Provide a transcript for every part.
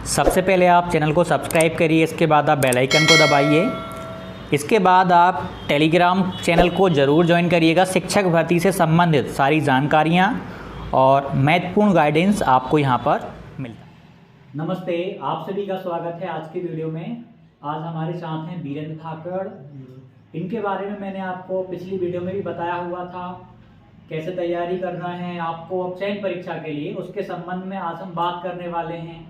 सबसे पहले आप चैनल को सब्सक्राइब करिए, इसके बाद आप बेल आइकन को दबाइए। इसके बाद आप टेलीग्राम चैनल को ज़रूर ज्वाइन करिएगा। शिक्षक भर्ती से संबंधित सारी जानकारियाँ और महत्वपूर्ण गाइडेंस आपको यहाँ पर मिलता है। नमस्ते, आप सभी का स्वागत है आज की वीडियो में। आज हमारे साथ हैं वीरेंद्र धाकड़। इनके बारे में मैंने आपको पिछली वीडियो में भी बताया हुआ था, कैसे तैयारी करना है आपको चयन परीक्षा के लिए, उसके संबंध में आज हम बात करने वाले हैं।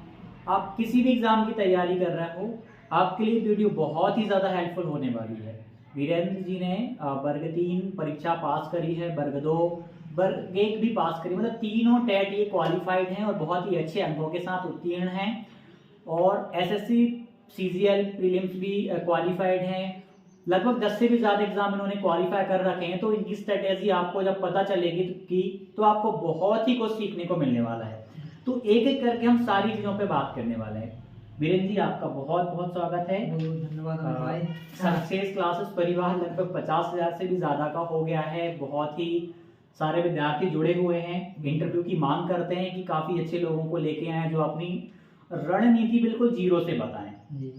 आप किसी भी एग्ज़ाम की तैयारी कर रहे हो, आपके लिए वीडियो बहुत ही ज़्यादा हेल्पफुल होने वाली है। वीरेंद्र जी ने वर्ग 3 परीक्षा पास करी है, वर्ग 2 वर्ग 1 भी पास करी, मतलब तीनों टेट ये क्वालिफाइड हैं और बहुत ही अच्छे अंकों के साथ उत्तीर्ण हैं। और एसएससी सीजीएल प्रीलिम्स भी क्वालिफाइड हैं। लगभग 10 से भी ज़्यादा एग्जाम इन्होंने क्वालिफाई कर रखे हैं। तो इनकी स्ट्रेटेजी आपको जब पता चलेगी तो आपको बहुत ही कुछ सीखने को मिलने वाला है। तो एक एक करके हम सारी चीज़ों पे बात करने वाले हैं। वीरेंद्र जी, आपका बहुत बहुत स्वागत है। धन्यवाद भाई। सक्सेस क्लासेस परिवार लगभग 50,000 से भी ज़्यादा का हो गया है। बहुत ही सारे विद्यार्थी जुड़े हुए हैं, इंटरव्यू की मांग करते हैं कि काफ़ी अच्छे लोगों को लेके आए जो अपनी रणनीति बिल्कुल जीरो से बताएं।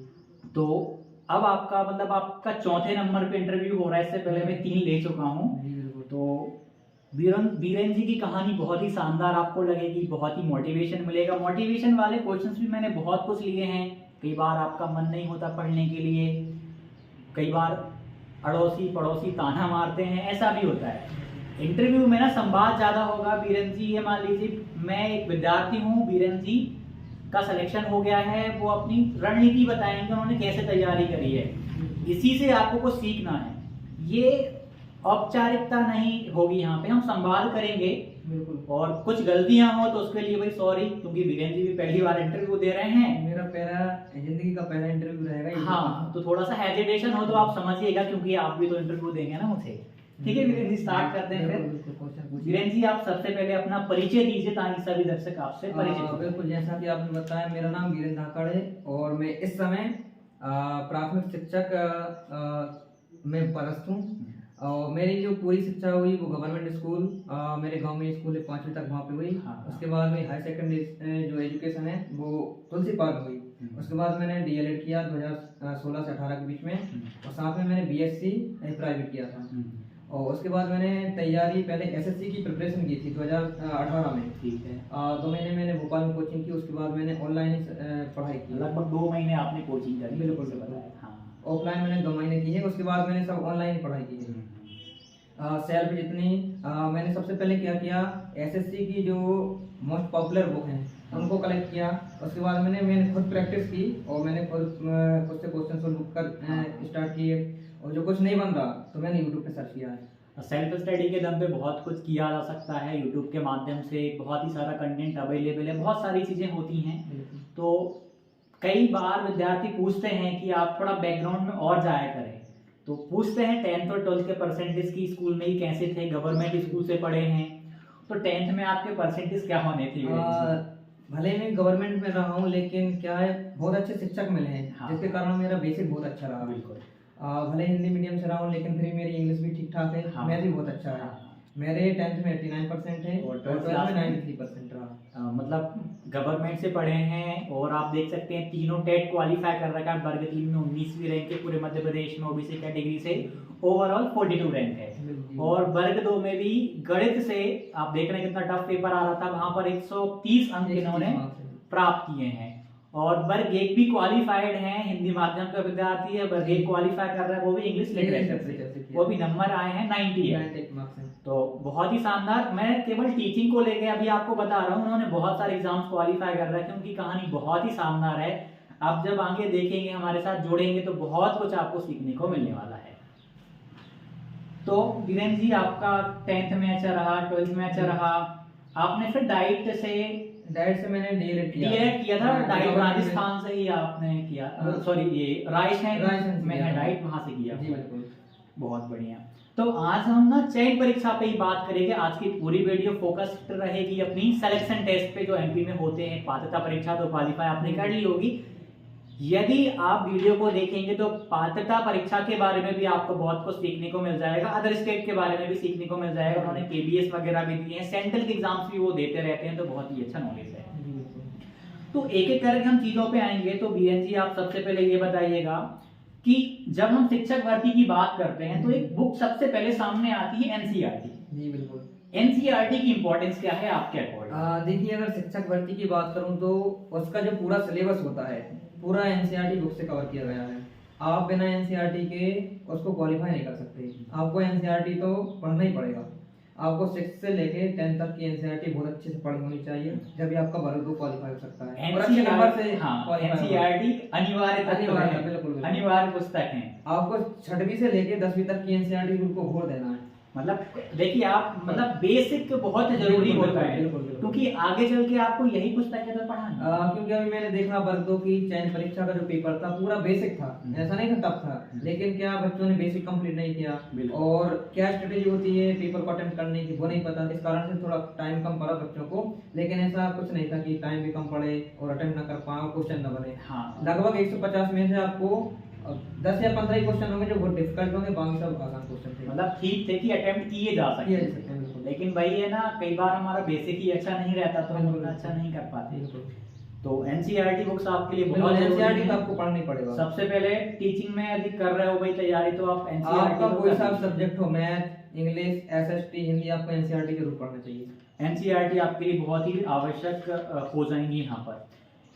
तो अब आपका चौथे नंबर पे इंटरव्यू हो रहा है। इससे पहले मैं 3 ले चुका हूँ। तो वीरेंद्र जी की कहानी बहुत ही शानदार आपको लगेगी, बहुत ही मोटिवेशन मिलेगा। मोटिवेशन वाले क्वेश्चंस भी मैंने बहुत कुछ लिए हैं। कई बार आपका मन नहीं होता पढ़ने के लिए, कई बार अड़ोसी पड़ोसी ताना मारते हैं, ऐसा भी होता है। इंटरव्यू में ना संवाद ज़्यादा होगा। वीरेंद्र जी, ये मान लीजिए मैं एक विद्यार्थी हूँ, वीरेंद्र जी का सिलेक्शन हो गया है, वो अपनी रणनीति बताएंगे उन्होंने कैसे तैयारी करी है। इसी से आपको कुछ सीखना है। ये औपचारिकता नहीं होगी, यहाँ पे हम संवाद करेंगे। बिल्कुल। और कुछ गलतियां हो तो उसके लिए भाई सॉरी, क्योंकि वीरेंद्र जी भी पहली बार इंटरव्यू दे रहे हैं। मेरा जिंदगी का पहला इंटरव्यू रहेगा। हाँ, तो थोड़ा सा हेजिटेशन हो तो आप समझिएगा, क्योंकि आप भी तो इंटरव्यू देंगे ना मुझे। ठीक है वीरेंद्र जी, स्टार्ट करते हैं फिर। वीरेंद्र जी, आप सबसे पहले अपना परिचय दीजिए ताकि सभी दर्शक आपसे परिचित। बिल्कुल, जैसा कि आपने बताया, मेरा नाम वीरेंद्र धाकड़ है और मैं इस समय प्राथमिक शिक्षक में पदस्थ हूँ। और मेरी जो पूरी शिक्षा हुई वो गवर्नमेंट स्कूल, मेरे गांव में स्कूल है, 5वीं तक वहाँ पे हुई। उसके बाद में हाई सेकेंडरी जो एजुकेशन है वो तुलसी पार्क हुई। उसके बाद मैंने डीएलएड किया 2016 से 18 के बीच में, और साथ में मैंने बीएससी प्राइवेट किया था। और उसके बाद मैंने तैयारी पहले एसएससी की प्रिपरेशन की थी 2018 में। ठीक है। 2 महीने मैंने भोपाल में कोचिंग की। उसके बाद मैंने ऑनलाइन पढ़ाई की। लगभग 2 महीने आपने कोचिंग करी? बिल्कुल से बताया। हाँ, ऑफलाइन मैंने 2 महीने की है। उसके बाद मैंने सब ऑनलाइन पढ़ाई की है। सेल्फ जितनी मैंने सबसे पहले क्या किया, एसएससी की जो मोस्ट पॉपुलर बुक हैं उनको कलेक्ट किया। उसके बाद मैंने खुद प्रैक्टिस की और मैंने खुद से क्वेश्चन सोल्व कर स्टार्ट किए। और जो कुछ नहीं बन रहा तो मैंने यूट्यूब पे सर्च किया है। सेल्फ स्टडी के दम पे बहुत कुछ किया जा सकता है। यूट्यूब के माध्यम से बहुत ही सारा कंटेंट अवेलेबल है, बहुत सारी चीज़ें होती हैं। तो कई बार विद्यार्थी पूछते हैं कि आप थोड़ा बैकग्राउंड में और जाया करें, तो पूछते हैं 10th और 12th के परसेंटेज की स्कूल में ही कैसे थे, गवर्नमेंट स्कूल से पढ़े हैं, तो 10th में आपके परसेंटेज क्या होने थे? भले मैं गवर्नमेंट में रहा हूँ, लेकिन क्या है, बहुत अच्छे शिक्षक मिले हैं। हाँ। जिसके कारण मेरा बेसिक बहुत अच्छा रहा। बिल्कुल। भले हिंदी मीडियम से रहा हूँ, लेकिन फिर मेरी इंग्लिश भी ठीक ठाक है। हाँ। मैथ भी बहुत अच्छा है। हाँ। मेरे 10th में 89% है और 12th में 93% रहा। मतलब गवर्नमेंट से पढ़े हैं। और आप देख सकते हैं तीनों टेट क्वालिफाई कर रखा है। वर्ग 3 में 19वीं रैंक है पूरे मध्य प्रदेश में ओबीसी कैटेगरी से, ओवरऑल 42 रैंक है। और वर्ग 2 में भी गणित से आप देख रहे हैं कितना टफ पेपर आ रहा था, वहां पर 130 अंक इन्होंने प्राप्त किए हैं। और वर्ग 1 भी क्वालिफाइड हैं, हिंदी माध्यम का विद्यार्थी है, वर्ग 1 क्वालिफाई कर रहा है, वो भी इंग्लिश लिटरेचर से, वो भी नंबर आए हैं 98 मार्क्स। तो बहुत ही शानदार। मैं केवल टीचिंग को लेकर अभी आपको बता रहा हूँ, उन्होंने बहुत सारे एग्जाम्स क्वालिफाई कर रखे हैं। उनकी कहानी बहुत ही शानदार है। आप जब आगे देखेंगे, हमारे साथ जुड़ेंगे, तो बहुत कुछ आपको सीखने को मिलने वाला है। तो वीरेंद्र जी, आपका 10th में अच्छा रहा, 12th में अच्छा रहा। आपने फिर डाइट से मैंने डीएलएड किया था। डाइट राजस्थान से ही आपने किया? सॉरी, ये रायसेन में है डाइट, वहां से किया। बहुत बढ़िया। तो आज हम ना चयन परीक्षा पे ही बात करेंगे। आज की पूरी वीडियो फोकस्ड रहेगी अपनी सिलेक्शन टेस्ट पे जो एमपी में होते हैं। पात्रता परीक्षा तो क्वालिफाई आपने कर ली होगी। यदि आप वीडियो को देखेंगे तो पात्रता परीक्षा के बारे में भी आपको बहुत कुछ सीखने को मिल जाएगा, अदर स्टेट के बारे में भी सीखने को मिल जाएगा। उन्होंने केबीएस वगैरह भी दिए हैं, सेंट्रल के एग्जाम्स भी वो देते रहते हैं, तो बहुत ही अच्छा नॉलेज है। तो एक एक करके हम चीजों पे आएंगे। तो बीएन जी आप सबसे पहले ये बताइएगा कि जब हम शिक्षक भर्ती की बात करते हैं तो एक बुक सबसे पहले सामने आती है एनसीईआरटी। जी बिल्कुल। एनसीईआरटी की इंपॉर्टेंस क्या है आपके अकॉर्डिंग? देखिए, अगर शिक्षक भर्ती की बात करूं तो उसका जो पूरा सिलेबस होता है पूरा एनसीईआरटी बुक से कवर किया गया है। आप बिना एनसीईआरटी के उसको क्वालिफाई नहीं कर सकते। आपको एनसीईआरटी तो पढ़ना ही पड़ेगा। आपको 6 से लेके 10 तक की एनसीईआरटी बहुत अच्छे से पढ़ी होनी चाहिए, जब भी आपका वर्ग 2 क्वालिफाई हो सकता है और अच्छे नंबर से। हाँ, एनसीईआरटी अनिवार्य अनिवार्य पुस्तक है। आपको 6वीं से लेके 10वीं तक की एनसीईआरटी को घोर देना है। मतलब देखिए आप, मतलब बेसिक बहुत जरूरी होता है, क्योंकि आगे चल के आपको यही पुस्तकें तो पढ़ाना। क्योंकि अभी मैंने देखा वर्ग 2 की चयन परीक्षा का जो पेपर था पूरा बेसिक था, ऐसा नहीं था टफ था, लेकिन क्या बच्चों ने बेसिक कंप्लीट नहीं किया और क्या स्ट्रेटेजी होती है पेपर को अटेम्प्ट करने की वो नहीं पता। इस कारण से थोड़ा टाइम कम पड़ा बच्चों को, लेकिन ऐसा कुछ नहीं था कि टाइम भी कम पड़े और अटेम्प्ट ना कर पाओ, क्वेश्चन ना बने। लगभग 150 में से आपको 10 या 15 क्वेश्चन होंगे जो बहुत डिफिकल्ट होंगे, बाकी सब आसान क्वेश्चन थे। मतलब ठीक थे कि अटेम्प्ट किए जा सकते हैं, लेकिन भाई है ना, कई बार हमारा बेसिक ही अच्छा नहीं रहता तो हम उतना अच्छा नहीं कर पाते। तो एनसीईआरटी बुक्स आपके लिए बहुत जरूरी है। एनसीईआरटी तो आपको पढ़ना ही पड़ेगा। सबसे पहले टीचिंग में यदि कर रहे हो भाई तैयारी, तो आप एनसीईआरटी आपका कोई सा सब्जेक्ट हो, मैथ, इंग्लिश, एसएसटी, हिंदी, आपको एनसीईआरटी जरूर पढ़ना चाहिए। एनसीईआरटी आपके लिए बहुत ही आवश्यक हो जाएंगी। यहाँ पर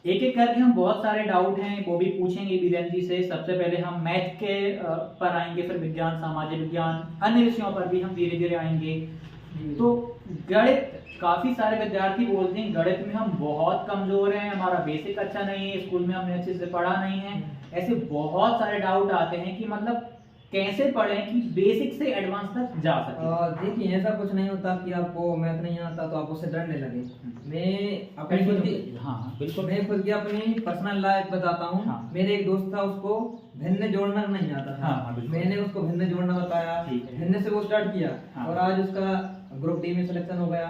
एक एक करके हम बहुत सारे डाउट हैं वो भी पूछेंगे बीरेन जी से। सबसे पहले हम मैथ के पर आएंगे, फिर विज्ञान, सामाजिक विज्ञान, अन्य विषयों पर भी हम धीरे धीरे आएंगे। तो गणित, काफी सारे विद्यार्थी बोलते हैं गणित में हम बहुत कमजोर हैं, हमारा बेसिक अच्छा नहीं है, स्कूल में हमने अच्छे से पढ़ा नहीं है। ऐसे बहुत सारे डाउट आते हैं कि मतलब कैसे पढ़ें कि बेसिक से एडवांस तक जा सके। देखिए, ऐसा कुछ नहीं होता कि आपको मैथ नहीं आता तो आप उससे डरने लगे। मैं अपनी खुद की बिल्कुल मैं खुद की अपनी पर्सनल लाइफ बताता हूँ। मेरे एक दोस्त था, उसको भिन्न जोड़ना नहीं आता था। मैंने उसको भिन्न जोड़ना बताया, भिन्न से वो स्टार्ट किया और आज उसका ग्रुप डी में सिलेक्शन हो गया,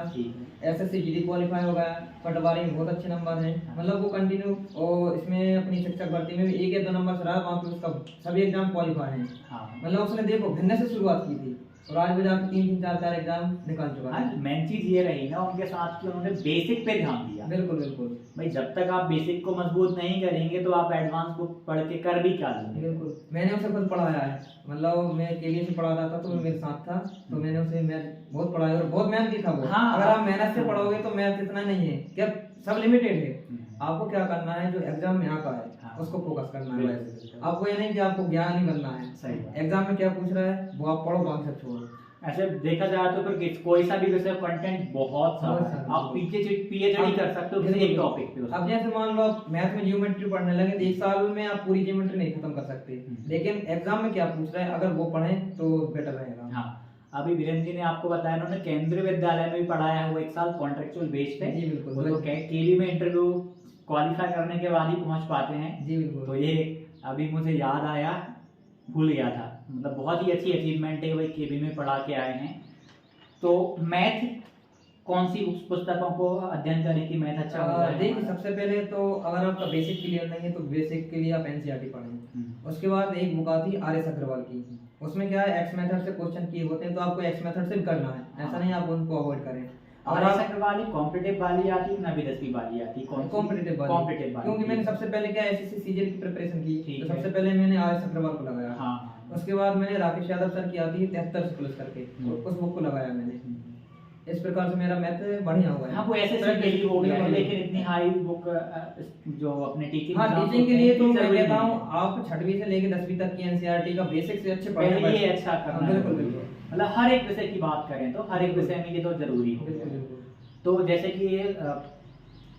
एसएससी जीडी क्वालिफाई हो गया, पटवारी में बहुत अच्छे नंबर हैं। मतलब वो कंटिन्यू और इसमें अपनी शिक्षक भर्ती में भी 1 या 2 नंबर से रहा, वहाँ पे उसका सभी एग्जाम क्वालिफाई हैं। मतलब उसने देखो भिन्न से शुरुआत की थी और आज वो जाकर 3 4 एग्जाम निकाल चुका है। मेन चीज ये रही ना उनके साथ कि उन्होंने बेसिक पे ध्यान दिया। बिल्कुल बिल्कुल भाई, जब तक आप बेसिक को मजबूत नहीं करेंगे तो आप एडवांस बुक पढ़ के कर भी क्या लेंगे। बिल्कुल, मैंने उसे खुद पढ़ाया है। मतलब मैं केवीए से पढ़ा रहा था तो वो मेरे साथ था, तो मैंने उसे मैथ बहुत पढ़ाया और बहुत मेहनती था वो। अगर आप मेहनत से पढ़ोगे तो मैथ इतना नहीं है, क्या सब लिमिटेड है। आपको क्या करना है, जो एग्जाम में आता है उसको फोकस करना है। आपको ये नहीं कि आपको ज्ञान ही बनना है, एग्जाम में क्या पूछ रहा है वो आप पढ़ो, बाकी सब छोड़ो। ऐसे देखा जाए तो फिर कोई सा भी विषय कंटेंट बहुत सारा है, आप पीएचडी कर सकते हो किसी एक टॉपिक पे। अब जैसे मान लो आप मैथ में ज्योमेट्री पढ़ने लगे तो 1 साल में आप पूरी ज्योमेट्री नहीं खत्म कर सकते, लेकिन एग्जाम में क्या पूछ रहा है अगर वो पढ़ें तो बेटर रहेगा। हाँ, अभी वीरेंद्र जी ने आपको बताया, उन्होंने केंद्रीय विद्यालय में भी पढ़ाया है वो 1 साल कॉन्ट्रेक्चुअल बेस पे। जी बिल्कुल। तो केवी में इंटरव्यू क्वालिफाई करने के बाद ही पहुंच पाते हैं। जी बिल्कुल। तो ये अभी मुझे याद आया, भूल गया था। मतलब बहुत ही अच्छी अचीवमेंट है, वही केवी में पढ़ा के आए हैं। तो मैथ कौन सी पुस्तकों को अध्ययन करें कि मैथ अच्छा हो जाए? देखिए, सबसे पहले तो अगर आपका बेसिक क्लियर नहीं है तो बेसिक के लिए आप एनसीईआरटी पढ़ें। उसके बाद एक बुक आती है आर एस अग्रवाल की, उसमें क्या है एक्स मेथड से क्वेश्चन किए होते हैं, तो आपको एक्स मेथड से भी करना है, ऐसा नहीं आप उनको अवॉइड करें। और आर एस अग्रवाल कॉम्पिटिटिव वाली आती है ना, 10वीं वाली आती है? कॉम्पिटिटिव वाली, क्योंकि मैंने सबसे पहले क्या एसएससी सीजीएल की प्रिपरेशन की, तो सबसे पहले मैंने आर एस अग्रवाल को लगाया। उसके बाद मैंने राकेश यादव सर की आती है 73 से प्लस करके, उस बुक को लगाया मैंने। इस प्रकार से मेरा मैथ बढ़िया हुआ है। हाँ, वो एसएससी के लिए हो गया है, लेकिन इतनी हाई बुक जो अपने टीचिंग, हाँ टीचिंग के लिए तो मैं कहता हूँ आप 6वीं से लेके 10वीं तक की एनसीईआरटी का बेसिक से अच्छे पढ़ना है, ये अच्छा करना है। बिल्कुल बिल्कुल। मतलब हर एक विषय की बात करें तो हर एक विषय में ये तो जरूरी हो। तो जैसे कि ये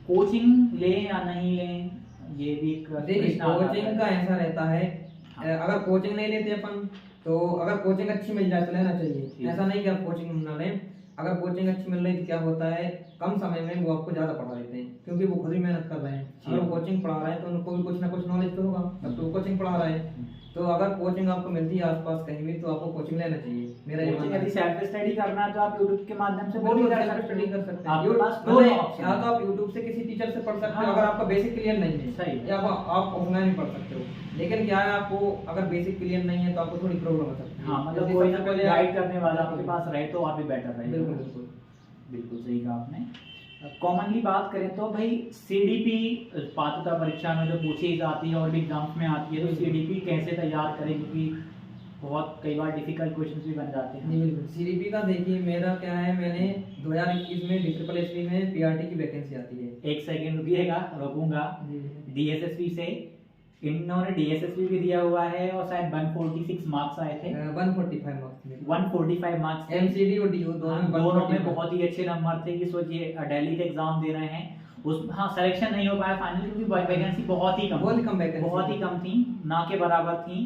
कोचिंग लें या नहीं लें, ये भी देखिए कोचिंग का ऐसा रहता है, अगर कोचिंग नहीं लेते अपन तो अगर कोचिंग अच्छी मिल जाए तो लेना चाहिए। ऐसा नहीं कि आप कोचिंग ना लें, अगर कोचिंग अच्छी मिल रही तो क्या होता है कम समय में वो आपको ज्यादा पढ़ा देते हैं, क्योंकि वो खुद ही मेहनत कर रहे हैं। अगर वो कोचिंग पढ़ा रहे हैं तो उनको भी कुछ ना कुछ नॉलेज तो होगा, तब तो कोचिंग पढ़ा रहे हैं। तो अगर कोचिंग आपको मिलती है आसपास कहीं भी तो आपको कोचिंग लेना चाहिए। मेरा ये मानना है। यदि सेल्फ स्टडी करना है तो आप YouTube के माध्यम से वो भी सेल्फ स्टडी कर सकते हैं। या तो आप YouTube से किसी टीचर से पढ़ सकते हो अगर आपका बेसिक क्लियर नहीं है, सही, या आप ऑफलाइन भी पढ़ सकते हो। लेकिन क्या है, आपको अगर बेसिक क्लियर नहीं है तो आपको थोड़ी प्रॉब्लम हो सकती है। हाँ, मतलब कोई ना कोई गाइड करने वाला आपके पास रहे तो और भी बेटर रहे। बिल्कुल बिल्कुल बिल्कुल सही कहा आपने। कॉमनली बात करें तो भाई सीडीपी पात्रता परीक्षा में जो पूछी जाती है और भी एग्जाम्स में आती है, तो सीडीपी कैसे तैयार करें, क्योंकि बहुत कई बार डिफिकल्ट क्वेश्चंस भी बन जाते हैं। जी बिल्कुल। सीडीपी का देखिए मेरा क्या है, मैंने 2021 में DSSB में पीआरटी की वैकेंसी आती है। एक सेकंड रुकिएगा, रोकूंगा। डीएसएसबी से इन्होंने डीएसएसबी भी दिया हुआ है और शायद 146 मार्क्स आए थे। 145 मार्क्स 145 मार्क्स थे। एमसीडी और डीओ दोनों में बहुत ही अच्छे नंबर थे कि सोचिए दिल्ली का एग्जाम दे रहे हैं, उस हाँ सिलेक्शन नहीं हो पाया फाइनल, क्योंकि वैकेंसी बहुत ही कम थी, ना के बराबर थी,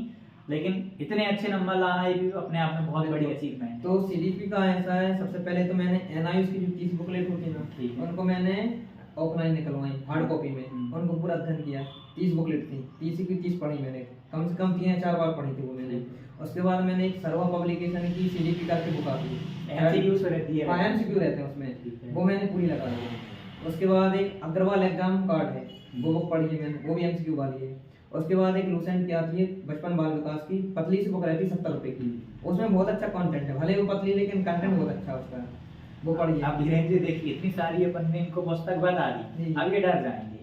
लेकिन इतने अच्छे नंबर लाना ये भी अपने आप में बहुत बड़ी अचीवमेंट। तो सीडीपी का ऐसा है, सबसे पहले तो मैंने एनआईयूएस की जो 30 बुकलेट होती है ना, उनको मैंने ऑफलाइन निकलवाई हार्ड कॉपी में, उनको पूरा अध्ययन किया। 30 बुकलेट थी, 30 की 30 पढ़ी मैंने, कम से कम 3 या 4 बार पढ़ी थी वो मैंने। उसके बाद मैंने एक सर्वा पब्लिकेशन की सीडीपी करके बुक आती है, एमसीक्यू रहती है, एमसीक्यू रहते हैं उसमें, वो मैंने पूरी लगा दी। उसके बाद एक अग्रवाल एग्जाम कार्ड है, वो बुक पढ़ी है मैंने, वो भी एमसीक्यू वाली है। उसके बाद एक लूसेंट की आती है बचपन बाल विकास की, पतली सी बुक रहती है 70 रुपए की, उसमें बहुत अच्छा कंटेंट है, भले वो पतली लेकिन कंटेंट बहुत अच्छा है उसका, वो पढ़िए। आप धीरेन्द्र जी देखिए, इतनी सारी अपन ने इनको पुस्तक बता दी, अब ये डर जाएंगे,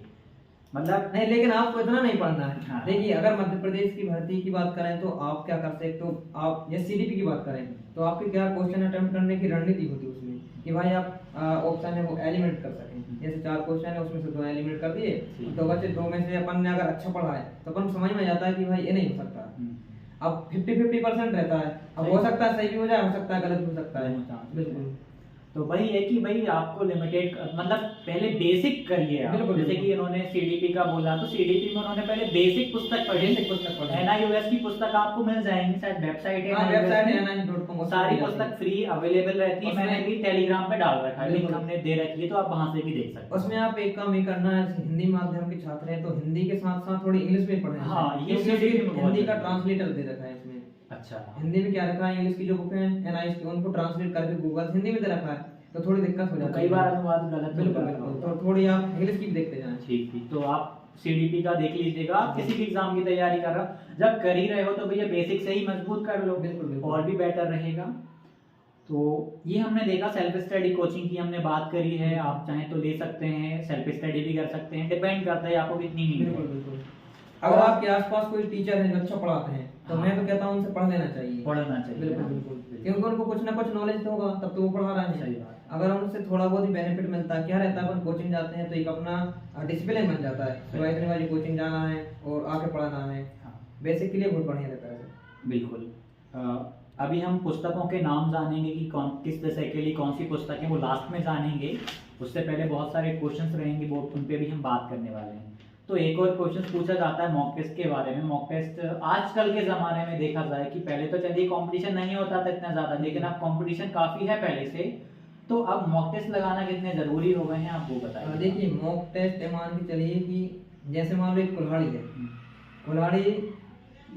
मतलब नहीं, लेकिन आपको इतना नहीं पढ़ना है। हाँ। देखिए अगर मध्य प्रदेश की भर्ती की बात करें तो आप क्या कर सकते, तो आप या सीडीपी की बात करें तो आपकी क्या क्वेश्चन अटेम्प्ट करने की रणनीति होती है उसमें, कि भाई आप ऑप्शन है वो एलिमिनेट कर सकें। जैसे 4 क्वेश्चन है उसमें से 2 एलिमिनेट कर दिए, तो बचे 2 में से अपन ने अगर अच्छा पढ़ा है तो अपन समझ में जाता है कि भाई ये नहीं हो सकता। अब 50-50% रहता है, अब हो सकता है सही भी हो जाए, हो सकता है गलत भी हो सकता है। बिल्कुल। तो वही है कि भाई आपको लिमिटेड मतलब पहले बेसिक करिए आप। जैसे कि इन्होंने सीडीपी का बोला, तो सीडीपी में उन्होंने पहले बेसिक पुस्तक पढ़ी, एनआईयूएस की पुस्तक आपको मिल जाएंगी, शायद वेबसाइट है, वेबसाइट है NIU.com, सारी पुस्तक फ्री अवेलेबल रहती है। मैंने भी टेलीग्राम पे डाल रखा है, लिंक हमने दे रखी है, तो आप वहां से भी देख सकते हैं। उसमें आप एक काम ये करना है, हिंदी माध्यम के छात्र हैं तो हिंदी के साथ साथ थोड़ी इंग्लिश में पढ़ें। हाँ, ये हिंदी का ट्रांसलेटर दे रखा है इसमें। अच्छा, हिंदी में क्या रखा है, इंग्लिश की जो बुक है एनआईएस की उनको ट्रांसलेट करके गूगल हिंदी में दे रखा है, तो थोड़ी दिक्कत हो जाती है, कई बार अनुवाद गलत। बिल्कुल, तो थोड़ी आप इंग्लिश की भी देखते जाएं। ठीक, तो आप सीडीपी का देख लीजिएगा। आप किसी भी एग्जाम की तैयारी कर रहे हो, जब कर ही रहे हो तो भैया बेसिक से ही मजबूत कर लो, बिल्कुल, और भी बेटर रहेगा। तो ये हमने देखा, सेल्फ स्टडी कोचिंग की हमने बात करी है, आप चाहें तो ले सकते हैं, सेल्फ स्टडी भी कर सकते हैं, डिपेंड करता है आपको कितनी नीड है। बिल्कुल। अगर आपके आसपास कोई टीचर है जो अच्छा पढ़ाते हैं तो मैं तो कहता हूं उनसे पढ़ लेना चाहिए। बिल्कुल, क्योंकि उनको कुछ ना कुछ नॉलेज तो होगा, तब तो वो पढ़ा रहे हैं। सही बात। अगर उनसे थोड़ा बहुत ही बेनिफिट मिलता है, क्या रहता है, अपन कोचिंग जाते हैं तो एक अपना डिसिप्लिन बन जाता है, तो इतनी बारी कोचिंग जाना है और आके पढ़ाना है, बेसिक के लिए बहुत बढ़िया रहता है। बिल्कुल। अभी हम पुस्तकों के नाम जानेंगे कि कौन किस विषय के लिए कौन सी पुस्तक है, वो लास्ट में जानेंगे। उससे पहले बहुत सारे क्वेश्चंस रहेंगे, वो उन पे भी हम बात करने वाले हैं। तो एक और क्वेश्चन पूछा जाता है मॉक टेस्ट के बारे में। मॉक टेस्ट आजकल के ज़माने में देखा जाए कि पहले तो चलिए कंपटीशन नहीं होता था इतना ज़्यादा, लेकिन अब कंपटीशन काफ़ी है पहले से, तो अब मॉक टेस्ट लगाना कितने ज़रूरी हो गए हैं, आप वो बताइए। देखिए मॉक टेस्ट मान के चलिए कि जैसे मान लो एक कुल्हाड़ी है, कुल्हाड़ी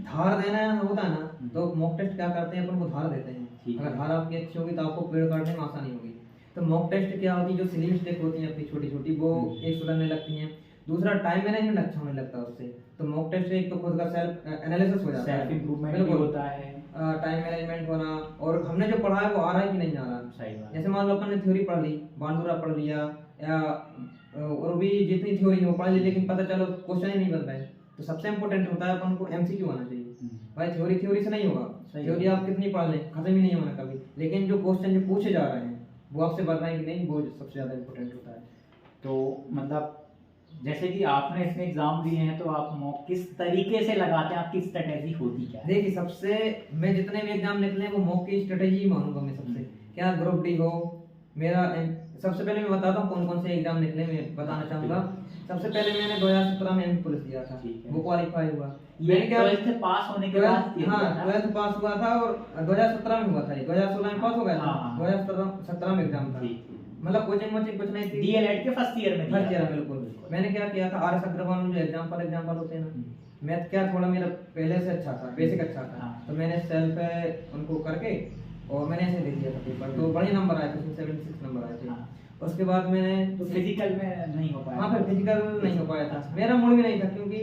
धार देना होता है ना, तो मॉक टेस्ट क्या करते हैं, अपन को धार देते हैं। अगर धार आपकी अच्छी होगी तो आपको पेड़ काटने में आसानी होगी। तो मॉक टेस्ट क्या होती है, जो सिली मिस्टेक होती है अपनी छोटी छोटी, वो एक सुधरने लगती हैं। दूसरा टाइम मैनेजमेंट अच्छा होने लगता है उससे। तो मॉक टेस्ट से एक तो खुद का सेल्फ एनालिसिस हो जाता है, सेल्फ इंप्रूवमेंट भी होता है, टाइम मैनेजमेंट होना, और हमने जो पढ़ा है वो आ रहा है कि नहीं आ रहा। सही बात। जैसे मान लो अपन ने थ्योरी पढ़ ली, बांडुरा पढ़ लिया, या और भी जितनी थ्योरी है वो पढ़ ली, लेकिन पता चलो क्वेश्चन ही नहीं बन रहा है, तो सबसे इम्पोर्टेंट होता है अपन को एमसीक्यू आना चाहिए। भाई थ्योरी से नहीं होगा, थ्योरी आप कितनी पढ़ लें खत्म ही नहीं होना कभी, लेकिन जो क्वेश्चन जो पूछे जा रहे हैं वो आपसे बन रहे हैं कि नहीं, वो सबसे ज्यादा इम्पोर्टेंट होता है। तो मतलब जैसे कि आपने इसमें एग्जाम दिए हैं, तो आप मॉक किस तरीके से लगाते हैं, आपकी स्ट्रेटेजी होती क्या है? देखिए सबसे, मैं जितने भी एग्जाम निकले वो मॉक की स्ट्रेटेजी मानूंगा मैं सबसे। क्या ग्रुप डी हो, मेरा सबसे पहले मैं बताता हूँ कौन कौन से एग्जाम निकले, मैं बताना चाहूंगा। सबसे पहले मैंने 2017 में एमपी पुलिस दिया था, वो क्वालिफाई हुआ। मैंने क्या 12th पास होने के बाद, हाँ 12th पास हुआ था, और 2017 में हुआ था, 2016 में पास हो गया था, 2017 में एग्जाम था। मतलब कोचिंग कुछ नहीं थी, डीएलएड के फर्स्ट ईयर में। बिल्कुल। मैंने क्या किया था, आरएस अग्रवाल में जो एग्जाम्पल होते हैं ना, मैथ क्या थोड़ा मेरा पहले से अच्छा था, बेसिक अच्छा था, तो मैंने सेल्फ उनको करके और मैंने ऐसे दे दिया था पेपर, तो बड़े नंबर आए थे, उसमें 76 नंबर आए थे। उसके बाद मैंने तो फिजिकल में नहीं हो पाया। हाँ, फिर फिजिकल नहीं हो पाया था, मेरा मूड भी नहीं था, क्योंकि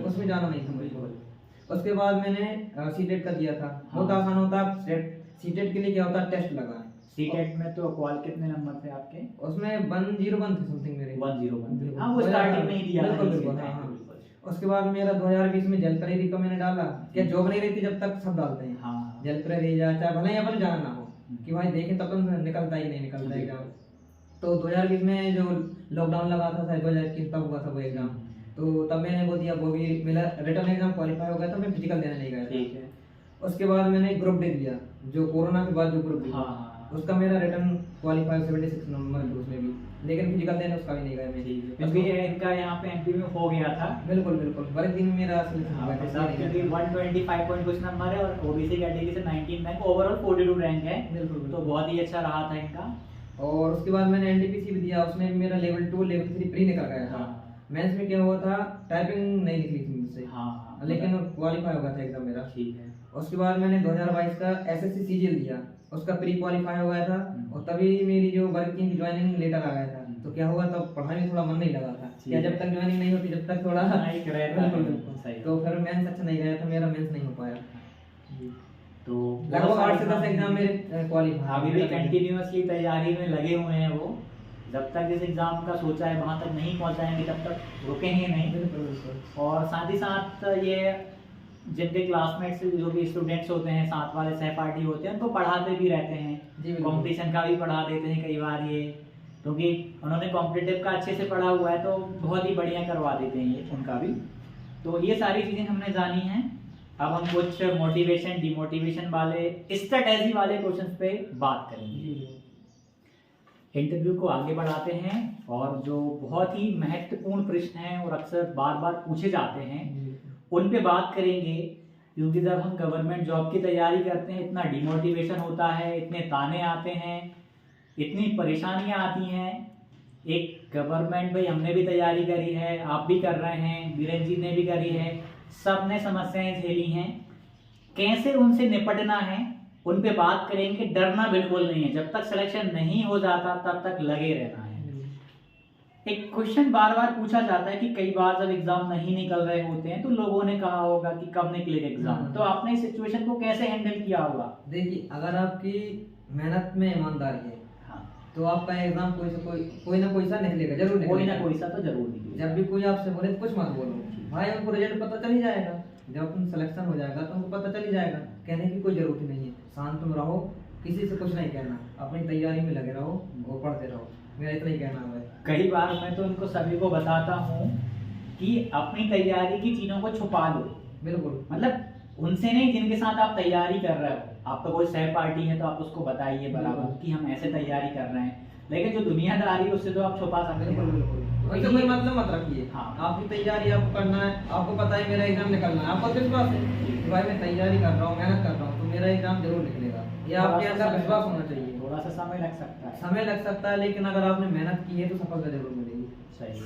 उसमें जाना नहीं था मुझे। उसके बाद मैंने सीटेट का दिया था, बहुत आसान होता है। सीटेट के लिए क्या होता है, टेस्ट लगा है, सीटेट में तो क्वाल कितने नंबर थे आपके? उसमें 101 थे समथिंग मेरे। 101। हाँ, वो स्टार्टिंग में ही दिया था। बिल्कुल बिल्कुल, हाँ हाँ। उसके बाद मेरा 2020 में जल प्रेरी का मैंने डाला, क्या जॉब नहीं रहती जब तक सब डालते हैं। हाँ। जल प्रेरी जा चाहे भले ही अपन जाना ना हो कि भाई देखें तब तो निकलता ही नहीं निकलता एग्जाम। तो 2020 में जो लॉकडाउन लगा था शायद 2021 तब हुआ था वो एग्जाम, तो तब मैंने वो दिया, वो भी मेरा रिटर्न एग्जाम क्वालिफाई हो गया था, मैं फिजिकल देने नहीं गया था। ठीक है। उसके बाद मैंने ग्रुप डे दिया, जो कोरोना के बाद जो ग्रुप डी, हाँ। उसका मेरा रिटर्न क्वालिफाई 76 नंबर थे उसमें भी, लेकिन फिजिकल देने उसका भी नहीं गया मैं। क्योंकि इनका यहाँ पे एमपी में हो गया था। बिल्कुल बिल्कुल, बड़े दिन में मेरा सिलेक्शन हो गया था। क्योंकि 125 पॉइंट कुछ नंबर है और ओबीसी कैटेगरी से 19 रैंक, ओवरऑल 42 रैंक है। बिल्कुल, तो बहुत ही अच्छा रहा था इनका। और उसके बाद मैंने एनटीपीसी भी दिया, उसमें भी मेरा लेवल 2 लेवल 3 प्री निकल गया था। मेंस में क्या हुआ था, टाइपिंग नहीं निकली थी मुझसे, हाँ, लेकिन क्वालिफाई हो गया था एग्जाम मेरा। ठीक है। उसके बाद मैंने 2022 का एसएससी सीजीएल दिया, उसका प्री क्वालिफाई हो गया था, और तभी मेरी जो वर्किंग ज्वाइनिंग लेटर आ गया था। तो क्या हुआ, तब पढ़ाई में थोड़ा मन नहीं लगा था, क्या जब तक ज्वाइनिंग नहीं होती जब तक थोड़ा बिल्कुल बिल्कुल, तो फिर मेंस अच्छा नहीं गया था मेरा, मेंस नहीं हो पाया। तो लगभग 8 से 10 एग्जाम मेरे क्वालिफाई। अभी भी कंटिन्यूअसली तैयारी में लगे हुए हैं वो, जब तक इस एग्जाम का सोचा है वहां तक नहीं पहुंचाएंगे तब तक रुकेंगे नहीं। बिल्कुल। और साथ ही साथ ये जिनके क्लासमेट्स जो भी स्टूडेंट्स होते हैं, साथ वाले सहपाठी होते हैं, उनको पढ़ाते भी रहते हैं, कंपटीशन का भी पढ़ा देते हैं कई बार ये, क्योंकि उन्होंने कॉम्पिटिटिव का अच्छे से पढ़ा हुआ है तो बहुत ही बढ़िया करवा देते हैं ये उनका भी। तो ये सारी चीज़ें हमने जानी हैं। अब हम कुछ मोटिवेशन डिमोटिवेशन वाले स्ट्रेटजी वाले क्वेश्चंस पे बात करेंगे। इंटरव्यू को आगे बढ़ाते हैं और जो बहुत ही महत्वपूर्ण प्रश्न हैं और अक्सर बार बार पूछे जाते हैं उन पे बात करेंगे, क्योंकि जब हम गवर्नमेंट जॉब की तैयारी करते हैं इतना डिमोटिवेशन होता है, इतने ताने आते हैं, इतनी परेशानियां आती हैं। एक गवर्नमेंट, भाई हमने भी तैयारी करी है, आप भी कर रहे हैं, वीरेंद्र जी ने भी करी है, सब ने समस्याएं झेली हैं, कैसे उनसे निपटना है उन पे बात करेंगे। डरना बिल्कुल नहीं है, जब तक सिलेक्शन नहीं हो जाता तब तक लगे रहना है। एक क्वेश्चन बार बार पूछा जाता है कि कई बार जब एग्जाम नहीं निकल रहे होते हैं तो लोगों ने कहा होगा कि कब निकलेगा एग्जाम, तो आपने इस सिचुएशन को कैसे हैंडल किया होगा? देखिए, अगर आपकी मेहनत में ईमानदारी है तो आपका एग्जाम कोई ना कोई सा निकलेगा, जरूर निकलेगा। कोई ना कोई सा तो जरूर निकलेगा। जब भी कोई आपसे बोले तो कुछ मत बोलो भाई, उनको रिजल्ट पता चल ही जाएगा, जब अपन सिलेक्शन हो जाएगा तो उनको पता चल ही जाएगा, कहने की कोई जरूरत ही नहीं है। शांत तुम रहो, किसी से कुछ नहीं कहना, अपनी तैयारी में लगे रहो और पढ़ते रहो, मेरा इतना ही कहना है। कई बार मैं तो उनको सभी को बताता हूँ कि अपनी तैयारी की चीजों को छुपा लो। बिल्कुल, मतलब उनसे नहीं जिनके साथ आप तैयारी कर रहे हो, आपका कोई सहपाठी है तो आप उसको बताइए बराबर कि हम ऐसे तैयारी कर रहे हैं, लेकिन जो दुनियादारी है उससे तो आप छुपा सकते हैं। बिल्कुल, वैसे कोई मतलब मत रखिए। हाँ, आपकी तैयारी आपको करना है, आपको पता है मेरा एग्जाम निकलना है, आपको विश्वास है कि भाई मैं तैयारी कर रहा हूँ, मेहनत कर रहा हूँ, तो मेरा एग्जाम जरूर निकलेगा, ये आपके अंदर विश्वास होना चाहिए। थोड़ा सा समय लग सकता है, समय लग सकता है, लेकिन अगर आपने मेहनत की है तो सफलता जरूर मिलेगी। सही।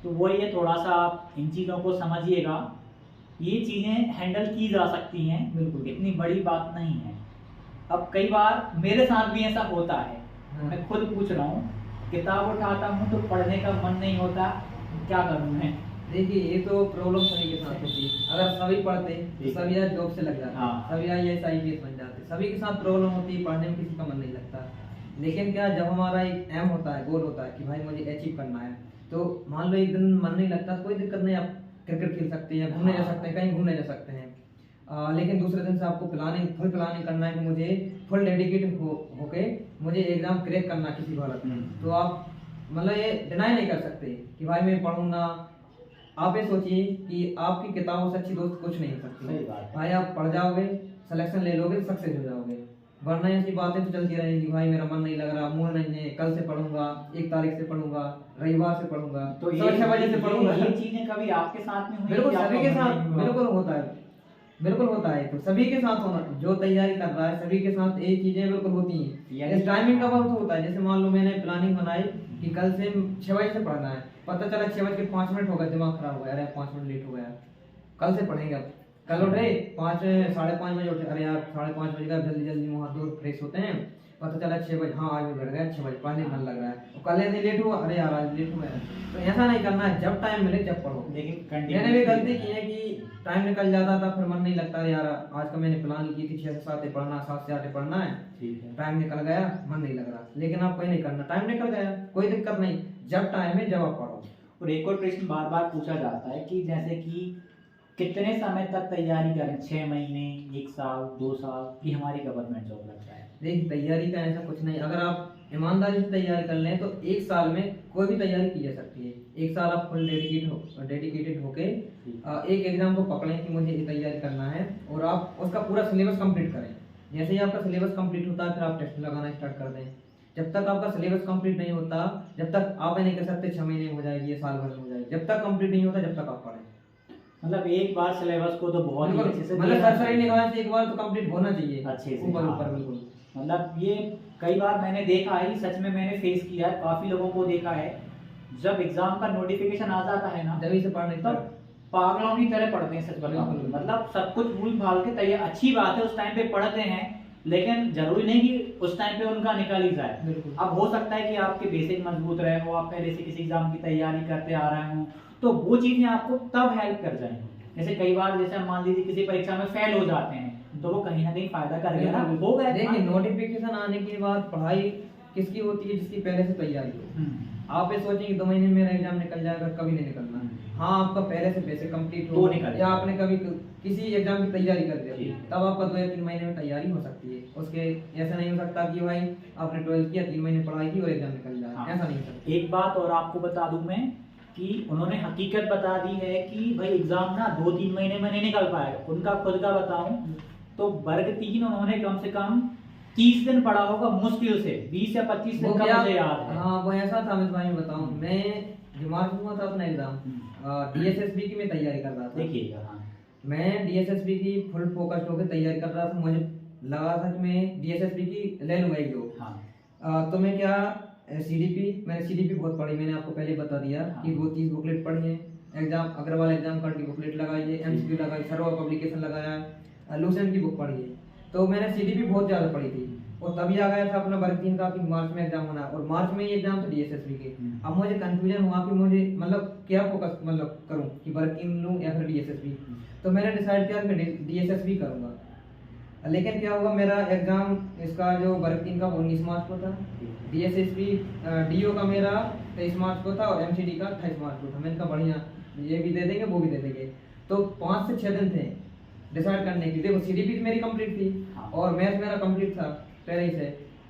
तो वही है, थोड़ा सा आप इन चीज़ों को समझिएगा, ये चीज़ें हैंडल की जा सकती हैं, बिल्कुल, इतनी बड़ी बात नहीं है। अब कई बार मेरे साथ भी ऐसा होता है, मैं खुद पूछ रहा हूँ, किताब उठाता हूँ तो पढ़ने का मन नहीं होता, क्या करूँ मैं? देखिए, ये तो प्रॉब्लम सभी के साथ होती है। अगर सभी पढ़ते तो सभी आज जॉब से लग जाते, सभी IAS IPS बन जाते, सभी के साथ प्रॉब्लम होती है, पढ़ने में किसी का मन नहीं लगता। लेकिन क्या, जब हमारा एक एम होता है, गोल होता है कि भाई मुझे अचीव करना है, तो मान लो एक दिन मन नहीं लगता तो कोई दिक्कत नहीं, आप क्रिकेट खेल सकते हैं, घूमने जा सकते हैं, कहीं घूमने जा सकते हैं। लेकिन दूसरे दिन से आपको फुल प्लानिंग करना है कि मुझे फुल डेडिकेटेड होके मुझे एग्जाम क्रैक करना किसी हालत में, तो आप मतलब ये डिनाई नहीं कर सकते कि भाई मैं पढ़ूंगा। आप ये सोचिए कि आपकी किताबों से अच्छी दोस्त कुछ नहीं हो सकती भाई, आप पढ़ जाओगे, सिलेक्शन ले लोगे, सक्सेस हो जाओगे। वरना ऐसी बातें तो चलती रहेंगी, भाई मेरा मन नहीं लग रहा, मूड नहीं है, कल से पढ़ूंगा, 1 तारीख से पढ़ूंगा, रविवार से पढ़ूंगा, तो 6 बजे से पढ़ूंगा। ये चीजें कभी आपके साथ में हुई? बिल्कुल सभी के साथ बिल्कुल होता है, बिल्कुल होता है, तो सभी के साथ होना, जो तैयारी कर रहा है सभी के साथ ये चीजें बिल्कुल होती हैं। इस टाइमिंग का बहुत होता है, जैसे मान लो मैंने प्लानिंग बनाई कि कल से 6 बजे से पढ़ना है, पता चला 6:05 हो गया, दिमाग खराब हो गया, अरे 5 मिनट लेट हो गया, कल से पढ़ेंगे। अब कल उठे 5 साढ़े 5 बजे उठे, अरे यार 5:30 बजे का, जल्दी जल्दी मुंह हाथ धो फ्रेश होते हैं, पता चला 6 बजे, हाँ आज भी बैठ गया 6 बजे, पढ़ने मन लग रहा है, और कल ऐसे लेट हुआ, अरे यार आज लेट हुआ है। तो ऐसा नहीं करना है, जब टाइम मिले जब पढ़ो। लेकिन मैंने भी गलती की है कि टाइम निकल जाता था, फिर मन नहीं लगता यार आज का मैंने प्लान की थी 6 से 7 पढ़ना, 7 से 8 पढ़ना है, ठीक है। टाइम निकल गया, मन नहीं लग रहा। लेकिन आप कोई नहीं करना, टाइम निकल गया कोई दिक्कत नहीं, जब टाइम है जब आप पढ़ो। और एक और प्रश्न बार बार पूछा जाता है कि जैसे कि कितने समय तक तैयारी करें, 6 महीने, 1 साल, 2 साल की हमारी गवर्नमेंट जॉब लगता है? देखिए तैयारी का ऐसा कुछ नहीं, अगर आप ईमानदारी से तैयारी कर लें तो 1 साल में कोई भी तैयारी की जा सकती है। 1 साल आप फुल डेडिकेटेड होके एक एग्जाम को पकड़ें कि मुझे ये तैयारी करना है, और आप उसका पूरा सिलेबस कंप्लीट करें। जैसे ही आपका सिलेबस कंप्लीट होता है फिर आप टेस्ट लगाना स्टार्ट कर दें। जब तक आपका सिलेबस कंप्लीट नहीं होता, जब तक आप ये नहीं कर सकते 6 महीने में हो जाएगी, ये साल भर में हो जाएगी, जब तक कंप्लीट नहीं होता जब तक आप पढ़ें। मतलब एक बार सिलेबस को तो बहुत ही अच्छे से मतलब सरसरी निगाह से एक बार तो कंप्लीट होना चाहिए अच्छे से, ऊपर हाँ। ऊपर बिल्कुल। मतलब ये कई बार मैंने देखा है, सच में मैंने फेस किया है, काफी लोगों को देखा है, जब एग्जाम का नोटिफिकेशन आ जाता है ना, जब से पढ़ने तब पागलों की तरह पढ़ते हैं, सच बताऊं तो। मतलब सब कुछ भूल भाल के तैयार, अच्छी बात है उस टाइम पे पढ़ते हैं, लेकिन जरूरी नहीं कि उस टाइम पे उनका निकल ही जाए। अब हो सकता है कि आपके बेसिक मजबूत रहे हो, आप पहले से किसी एग्जाम की तैयारी करते आ रहे हो, तो वो चीजें आपको तब हेल्प कर जाएंगी। जैसे कई बार जैसे मान लीजिए किसी परीक्षा में फेल हो जाते हैं, तो वो कहीं ना कहीं फायदा कर गया ना, हो गया। देखिए नोटिफिकेशन आने के बाद पढ़ाई किसकी होती है, जिसकी पहले से तैयारी हो। आप ये सोचें कि 2 महीने में मेरा एग्जाम निकल जाएगा, कभी नहीं निकलना। हाँ आपका पहले से बेसिक कंप्लीट हो, या आपने कभी किसी एग्जाम की तैयारी कर दी, तब आपका 2 या 3 महीने में तैयारी हो सकती है। उसके ऐसा नहीं हो सकता कि भाई आपने 12th किया, 3 महीने पढ़ाई की और एग्जाम निकल जाए, ऐसा नहीं हो सकता। एक बात और आपको बता दूं मैं कि उन्होंने हकीकत बता दी है कि भाई एग्जाम ना 2-3 महीने में नहीं निकल पाएगा। उनका खुद का बताऊं तो वर्ग 3 उन्होंने कम से कम 30 दिन पढ़ा होगा मुश्किल से, 20 या 25 दिन का मुझे याद है। हाँ वो ऐसा था, मैं तुम्हें बताऊं, मैं दिमाग में हुआ था अपना एग्जाम, डीएसएसबी की मैं तैयारी कर रहा था। देखिएगा, हाँ मैं डीएसएसबी की फुल फोकस्ड होकर तैयारी कर रहा था। मुझे लगा था कि मैं डीएसएसबी की ले लूंगा एक दो। हाँ। तो मैं क्या मैंने सीडीपी बहुत पढ़ी, मैंने आपको पहले बता दिया कि 2-3 बुकलेट पढ़ी है। एग्जाम अग्रवाल एग्जाम कार्ड की बुकलेट लगाई है, एमसीक्यू लगाई, सर्व पब्लिकेशन लगाया, लूसेंट की बुक पढ़ी है। तो मैंने सीडीपी बहुत ज्यादा पढ़ी थी, और तभी आ गया था अपना वर्ग 3 का कि मार्च में एग्जाम होना, और मार्च में ये एग्जाम था डीएसएसबी के। अब मुझे कंफ्यूजन हुआ कि मुझे मतलब क्या फोकस मतलब करूं, कि वर्ग 3 लूं या फिर डीएसएसबी। तो मैंने डिसाइड किया कि मैं डीएसएसबी करूंगा। लेकिन क्या हुआ, मेरा एग्जाम इसका जो वर्ग 3 का 19 मार्च को था, डीएसएसबी डीओ का मेरा 23 मार्च को था, और एमसीडी का 28 मार्च को था। मैंने कहा बढ़िया, ये भी दे देंगे वो भी दे देंगे। तो 5 से 6 दिन थे डिसाइड करने की। देखो सीडीपी मेरी कंप्लीट थी, और मैथ मेरा कंप्लीट था पहले ही से,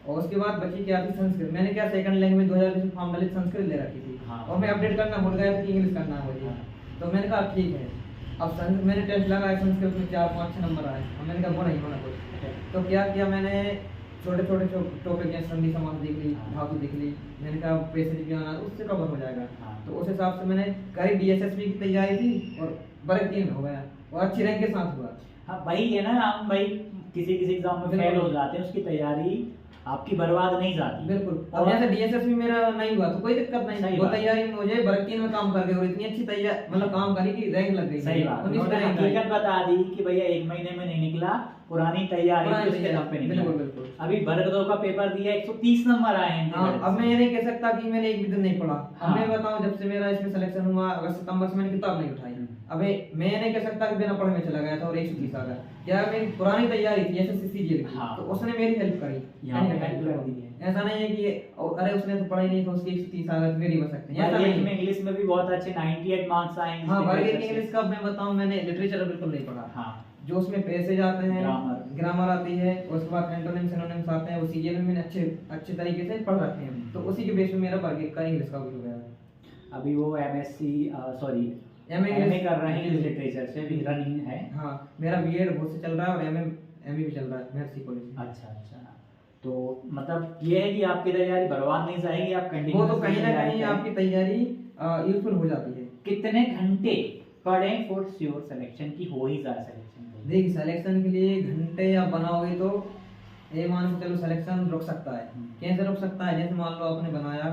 और उसके बाद बची क्या थी, संस्कृत। मैंने क्या सेकंड लैंग्वेज 2020 में फॉर्म डाली, संस्कृत ले रखी थी, और मैं अपडेट करना भूल गया था कि इंग्लिश करना है मुझे। तो मैंने कहा ठीक है। अब मैंने टेस्ट लगाया, संस्कृत में 4, 5, 6 नंबर आए। अब मैंने कहा वो नहीं होना कुछ। तो क्या किया मैंने, छोटे छोटे टॉपिक जैसे संधि समास देख ली, धातु देख ली, मैंने कहा पैसेज भी आना, उससे कवर हो जाएगा। तो उस हिसाब से मैंने करी, डीएसएसबी की तैयारी थी, और वर्ग 3 में हो गया, और अच्छी रैंक के साथ हुआ। हाँ भाई है ना, हम भाई किसी किसी एग्जाम में फेल हो जाते हैं, उसकी तैयारी आपकी बर्बाद नहीं जाती। बिल्कुल। अब जैसे डीएसएसबी मेरा नहीं हुआ तो कोई दिक्कत नहीं, वो तैयारी मुझे वर्ग 3 में काम करके, और इतनी अच्छी तैयारी मतलब काम करी कि रैंक लग गई। सही बात, उन्होंने हकीकत बता दी कि भैया 1 महीने में नहीं निकला, पुरानी तैयारी उसके दम पे निकला। बिल्कुल बिल्कुल। अभी वर्ग 2 का पेपर दिया, 130 नंबर आए हैं। अब मैं ये नहीं कह सकता कि मैंने एक भी दिन नहीं पढ़ा। अब मैं बताऊं, जब से मेरा इसमें सिलेक्शन हुआ अगस्त सितंबर से, मैंने किताब नहीं उठाई। अबे मैं ये नहीं कह सकता कि बिना पढ़े में चला गया था और 130 आ गया। क्या मेरी पुरानी तैयारी थी एसएससी सीजीएल की, तो उसने मेरी हेल्प करी। ऐसा नहीं है कि अरे उसने तो पढ़ाई नहीं था उसकी 130 आ गया, मेरी बस सकते हैं। इंग्लिश में भी बहुत अच्छे 98 मार्क्स आए। हाँ वर्ग 1 इंग्लिश का मैं बताऊं, मैंने लिटरेचर बिल्कुल नहीं पढ़ा। हाँ जो उसमें पैसेज आते हैं, ग्रामर आती है, उसके बाद एंटोनिम सिनोनिम्स आते हैं, वो सीजीएल में मैंने अच्छे तरीके से पढ़ रखे हैं। तो उसी के बेस पे मेरा वर्ग 1 का इंग्लिश का भी हो गया। अभी वो एमएससी सॉरी एमए कर रहे हैं लिटरेचर से, भी रनिंग है। हाँ मेरा बीएड बहुत से चल रहा है, और एमए भी चल रहा है महर्षि कॉलेज में। अच्छा। तो मतलब ये है कि आपकी तैयारी बर्बाद नहीं जाएगी, आप कंटिन्यू। वो तो कहीं ना कहीं आपकी तैयारी यूजफुल हो जाती है। कितने घंटे पढ़ें फॉर श्योर सिलेक्शन की हो ही जाए सिलेक्शन? देखिए सिलेक्शन के लिए घंटे आप बनाओगे तो ये मान के चलो सिलेक्शन रुक सकता है। कैसे रुक सकता है, जैसे मान लो आपने बनाया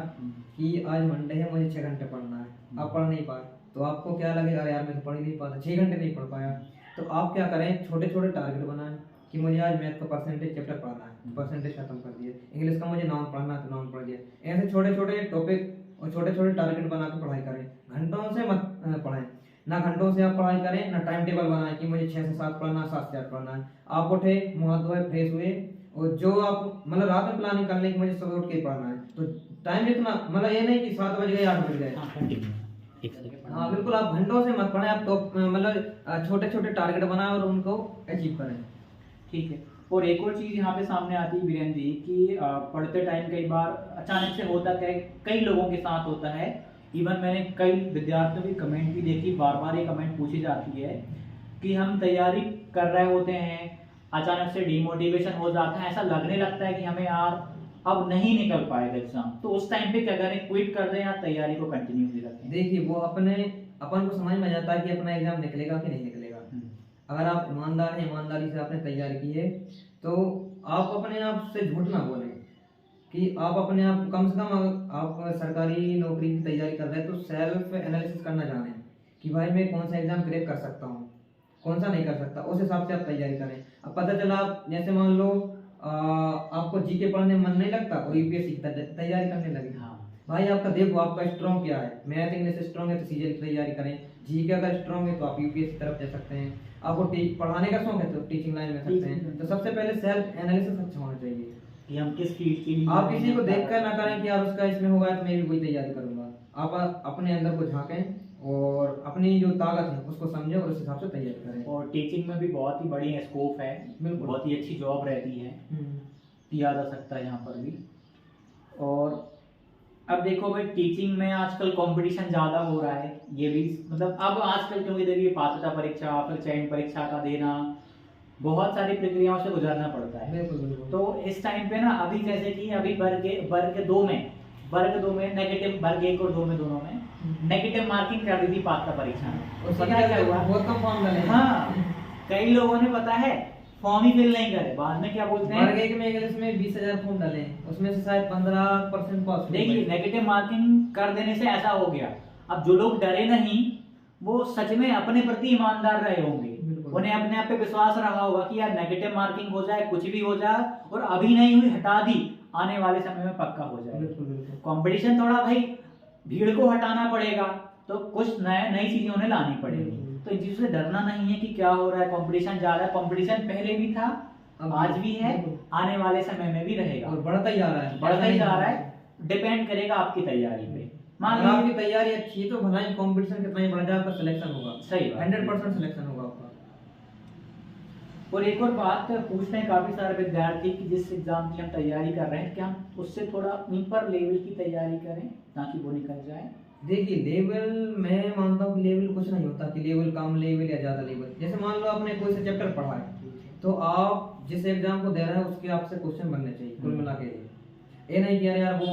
कि आज मंडे है, मुझे 6 घंटे पढ़ना है, आप पढ़ नहीं पाए, तो आपको क्या लगेगा, यार मैं तो पढ़ ही नहीं पाता, 6 घंटे नहीं पढ़ पाया। तो आप क्या करें, छोटे छोटे टारगेट बनाएं, कि मुझे आज मैथ का परसेंटेज चैप्टर पढ़ना है, परसेंटेज खत्म कर दिया। इंग्लिश का मुझे नाउन पढ़ना है तो नाउन पढ़ दिया। ऐसे छोटे छोटे टॉपिक और छोटे छोटे टारगेट बना के पढ़ाई करें, घंटों से मत पढ़ें। ना घंटों से आप पढ़ाई करें, ना टाइम टेबल बनाएं कि मुझे 6 से 7 पढ़ना, 7 से 8 पढ़ना है। आप उठे, मुँह हाथ धोए, फ्रेश हुए, और जो आप मतलब रात में प्लानिंग कर लें कि मुझे सुबह उठ के ही पढ़ना है, तो टाइम जितना मतलब ये नहीं कि 7 बज गए 8 बज गए। हाँ बिल्कुल, आप घंटों से मत पढ़ें, आप तो मतलब छोटे छोटे टारगेट बनाएं और उनको अचीव करें। ठीक है। और एक और चीज़ यहाँ पे सामने आती है वीरेंद्र जी कि पढ़ते टाइम कई बार अचानक से होता क्या है, कई लोगों के साथ होता है, इवन मैंने कई विद्यार्थियों की कमेंट भी देखी, बार बार ये कमेंट पूछी जाती है कि हम तैयारी कर रहे होते हैं, अचानक से डिमोटिवेशन हो जाता है, ऐसा लगने लगता है कि हमें यार अब नहीं निकल पाएगा एग्जाम, तो उस टाइम पे क्या करें, क्विट कर दें या तैयारी को कंटिन्यू भी रखें? देखिए, वो अपन को समझ में आ जाता है कि अपना एग्जाम निकलेगा कि नहीं निकलेगा। अगर आप ईमानदार हैं, ईमानदारी से आपने तैयारी की है, तो आप अपने आप से झूठ ना बोलें कि आप अपने आप कम से कम, अगर आप सरकारी नौकरी की तैयारी कर रहे हैं तो सेल्फ एनालिसिस करना जानें कि भाई मैं कौन सा एग्जाम क्रैक कर सकता हूँ, कौन सा नहीं कर सकता, उस हिसाब से आप तैयारी करें। अब पता चला आप जैसे मान लो आपको जीके पढ़ने में मन नहीं लगता और यूपीएससी की तैयारी करने लगे, हाँ भाई आपका देखो आपका स्ट्रॉन्ग क्या है, मैथ इंग्लिश स्ट्रॉन्ग है तो सीजीएल की तैयारी करें, जीके अगर स्ट्रॉन्ग है तो आप यूपीएससी तरफ जा सकते हैं, आपको पढ़ाने का शौक है तो टीचिंग लाइन में सकते हैं। तो सबसे पहले सेल्फ एनालिसिस अच्छा होना चाहिए कि हम किस फील्ड के लिए, आप किसी को देखकर ना करें कि यार उसका इसमें होगा तो मैं भी वही तैयारी करूंगा। आप अपने अंदर को झांकें और अपनी जो ताकत है उसको समझें और उस हिसाब से तैयारी करें। और टीचिंग में भी बहुत ही बड़ी स्कोप है, बहुत ही अच्छी जॉब रहती है, किया जा सकता है यहाँ पर भी। और अब देखो भाई, टीचिंग में आजकल कंपटीशन ज़्यादा हो रहा है, ये भी मतलब अब आजकल क्योंकि देखिए पात्रता परीक्षा, फिर चयन परीक्षा का देना, बहुत सारी प्रक्रियाओं से गुजरना पड़ता है। तो इस टाइम पे ना अभी जैसे कि अभी वर्ग दो में नेगेटिव, वर्ग 1 और 2 में दोनों में नेगेटिव मार्किंग कर दी थी पात्रता परीक्षा में। और पता क्या हुआ, बहुत कम फॉर्म डाले। हाँ, कई लोगों ने पता है फॉर्म ही फिल नहीं करे, बाद में क्या बोलते हैं, वर्ग 1 में इंग्लिश में 20,000 फॉर्म डाले, उसमें से शायद 15% पास। देखिए नेगेटिव मार्किंग कर देने से ऐसा हो गया, अब जो लोग डरे नहीं वो सच में अपने प्रति ईमानदार रहे होंगे, उन्हें अपने आप पे विश्वास रहा होगा कि यार नेगेटिव मार्किंग हो जाए, कुछ भी हो जाए, और अभी नहीं हुई हटा दी, आने वाले समय में पक्का हो जाए। कंपटीशन थोड़ा भाई भीड़ को हटाना पड़ेगा, तो कुछ नई चीजें उन्हें लानी पड़ेगी, तो इन चीजों से डरना नहीं है कि क्या हो रहा है, कंपटीशन जा रहा है, कंपटीशन पहले भी था, आज भी है, आने वाले समय में भी रहेगा और बढ़ता ही जा रहा है, डिपेंड करेगा आपकी तैयारी पे। मान लीजिए आपकी तैयारी अच्छी है तो भला ही कंपटीशन कितना ही बढ़ जाए, आपका सिलेक्शन होगा। सही बात, 100% सिलेक्शन होगा आपका। और एक और बात पूछते हैं काफी सारे विद्यार्थी कि जिस एग्जाम की हम तैयारी कर रहे हैं, क्या हम उससे थोड़ा ऊपर लेवल की तैयारी करें ताकि वो निकल जाए? देखिए, लेवल मैं मानता हूँ कि लेवल कुछ नहीं होता कि लेवल कम लेवल या ज्यादा लेवल। जैसे मान लो आपने कोई सा चैप्टर पढ़ा है, तो आप जिस एग्जाम को दे रहे हैं उसके आपसे क्वेश्चन बनने चाहिए कुल मिला के। ये नहीं कि यार वो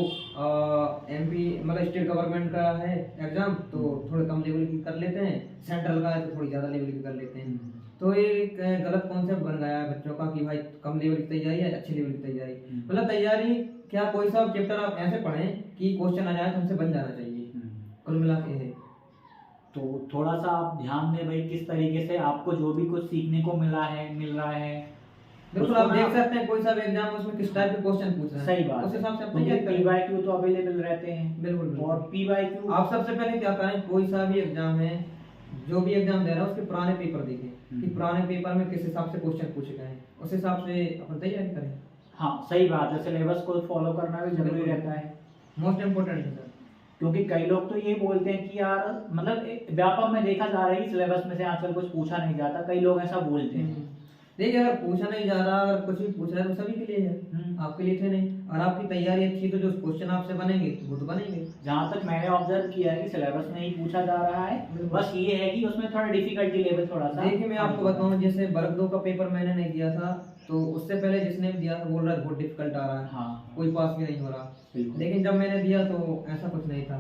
एमपी मतलब स्टेट गवर्नमेंट का है एग्जाम तो थोड़े कम लेवल की कर लेते हैं, सेंट्रल का है तो थोड़ी ज्यादा लेवल की कर लेते हैं। तो ये एक गलत कॉन्सेप्ट बन गया है बच्चों का कि भाई कम लेवल की तैयारी है, अच्छी लेवल की तैयारी। मतलब तैयारी क्या, कोई सा चैप्टर आप ऐसे पढ़ें कि क्वेश्चन आ जाए तो हमसे बन जाना चाहिए, कुल मिला के है। तो थोड़ा सा आप ध्यान दें भाई, किस तरीके से आपको जो भी कुछ सीखने को मिल रहा है। बिल्कुल, आप देख सकते हैं कोई सा भी एग्जाम उसमें किस टाइप के क्वेश्चन पूछ रहे हैं। सही बात, उस हिसाब से आप पीवाईक्यू तो अवेलेबल रहते हैं। बिल्कुल, और पीवाईक्यू आप सबसे पहले क्या करें, कोई सा भी एग्जाम है, जो भी एग्जाम दे रहा है उसके पुराने पेपर देखें कि पुराने पेपर में किस हिसाब से क्वेश्चन पूछे गए हैं, उस हिसाब से अपन तैयारी करें। हाँ सही बात है, सिलेबस को फॉलो करना भी जरूरी रहता है, मोस्ट इम्पोर्टेंट है सर। क्योंकि कई लोग तो ये बोलते हैं कि यार मतलब व्यापक में देखा जा रहा है सिलेबस में से आजकल कुछ पूछा नहीं जाता, कई लोग ऐसा बोलते हैं। देखिए, अगर पूछा नहीं जा रहा, अगर कुछ भी पूछ रहा है तो सभी के लिए है, आपके लिए थे नहीं। और आपकी तैयारी अच्छी तो जो क्वेश्चन आपसे बनेंगे तो वो तो बनेंगे। जहाँ तक मैंने ऑब्जर्व किया है कि सिलेबस में ही पूछा जा रहा है, बस ये है कि उसमें थोड़ा डिफिकल्टी लेवल थोड़ा सा। देखिए, मैं आपको बताऊं, जैसे वर्ग 2 का पेपर मैंने नहीं दिया था तो उससे पहले जिसने भी दिया था बोल रहा था बहुत डिफिकल्ट आ रहा है, हाँ, कोई पास भी नहीं हो रहा। लेकिन जब मैंने दिया तो ऐसा कुछ नहीं था।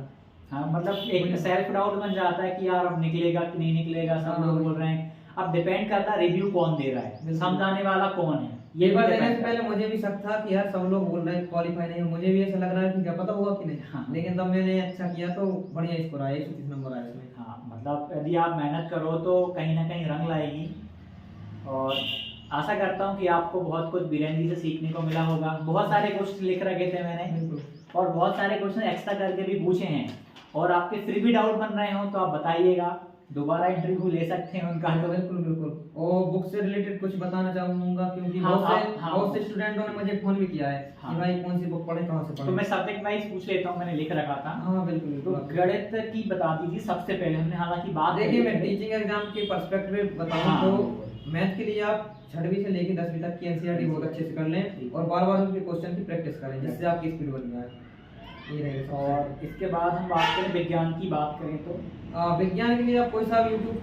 हाँ, मतलब एक सेल्फ डाउट बन जाता है कि यार अब निकलेगा कि नहीं निकलेगा, सब लोग बोल रहे हैं। अब डिपेंड करता है रिव्यू कौन दे रहा है, समझाने वाला कौन है। ये बात देने से पहले मुझे भी शक था कि यार सब लोग बोल रहे हैं क्वालिफाई नहीं है, मुझे भी ऐसा लग रहा है कि क्या पता होगा कि नहीं। हाँ। लेकिन तब मैंने अच्छा किया तो बढ़िया स्कोर आया, 130 नंबर आया इसमें। हाँ, मतलब यदि आप मेहनत करो तो कहीं ना कहीं रंग लाएगी। और आशा करता हूँ कि आपको बहुत कुछ बीरेन जी से सीखने को मिला होगा। बहुत सारे क्वेश्चन लिख रखे थे मैंने और बहुत सारे क्वेश्चन एक्स्ट्रा करके भी पूछे हैं, और आपके फिर भी डाउट बन रहे हो तो आप बताइएगा, दोबारा इंटरव्यू ले सकते हैं उनका। तो बिल्कुल। और बुक से रिलेटेड कुछ बताना चाहूंगा, क्योंकि बहुत से स्टूडेंटों ने मुझे फोन भी किया है कि भाई कौन सी बुक पढ़े, कहाँ से पढ़े। तो मैं सब्जेक्ट वाइज पूछ लेता हूँ, मैंने लिख रखा था। हाँ बिल्कुल। तो गणित की बता दीजिए सबसे पहले। हमने हालांकि बात देखिए, मैं टीचिंग एग्जाम के पर्सपेक्टिव बताऊं तो मैथ के लिए आप 6वीं से लेकर 10वीं तक की एनसीईआरटी बहुत अच्छे से कर लें और बार-बार उनके क्वेश्चन की प्रैक्टिस करें, जिससे आपकी स्पीड बन जाए। ये रहेगा। और इसके बाद हम बात करें विज्ञान की बात करें तो विज्ञान के लिए आप कोई सा यूट्यूब,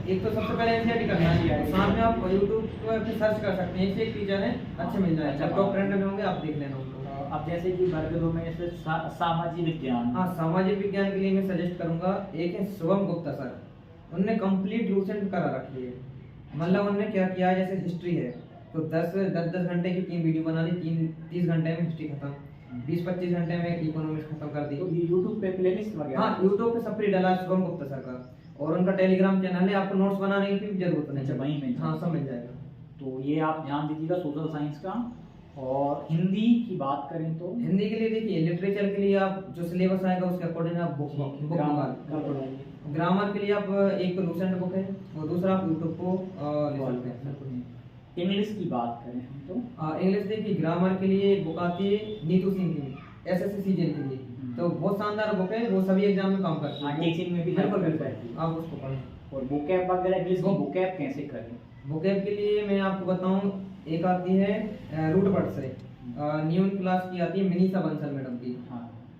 एक तो सबसे पहले एनसीईआरटी करना है, साथ में आप यूट्यूब पर सर्च कर सकते हैं, एक टीचर है अच्छे मिल जाए, जब टॉप ट्रेंड में होंगे आप देख लेना उनको। अब जैसे कि वर्ग 2 में जैसे सामाजिक विज्ञान। हाँ, सामाजिक विज्ञान के लिए मैं सजेस्ट करूंगा, एक है शुभम गुप्ता सर, उनने कंप्लीट लूसेंट करा रखी है। मतलब उन्होंने क्या किया है, जैसे हिस्ट्री है तो 10 घंटे की 3 वीडियो बना दी, 30 घंटे में हिस्ट्री खत्म, 20-25 घंटे में इकोनॉमिक्स खत्म कर दी। तो यूट्यूब पे प्लेलिस्ट वगैरह? हाँ, यूट्यूब पे सब फ्री डाला है शुभम गुप्ता सर का, और उनका टेलीग्राम चैनल है, आपको नोट्स बनाने की भी जरूरत नहीं है, वहीं मिल हाँ सब मिल जाएगा। तो ये आप ध्यान दीजिएगा सोशल साइंस का। और हिंदी की बात करें तो हिंदी के लिए देखिए, लिटरेचर के लिए आप जो सिलेबस आएगा उसके अकॉर्डिंग आप बुक ग्रामर के लिए आप एक तो लूसेंट बुक है और दूसरा आप यूट्यूब को ले सकते हैं। इंग्लिश की बात करें हम तो इंग्लिश देखिए, ग्रामर के लिए एक बुक आती है नीतू सिंह की, एसएससी सीजीएल के लिए, तो बहुत शानदार बुक है, वो सभी एग्जाम में काम करती है, टीचिंग में भी बिल्कुल आप उसको पढ़ें। और बुकैप वगैरह इंग्लिश की बुकैप कैसे करें? बुकैप के लिए मैं आपको बताऊं, एक आती है रूट वर्ड से, न्यू क्लास की आती है मिनीषा बंसल मैडम की,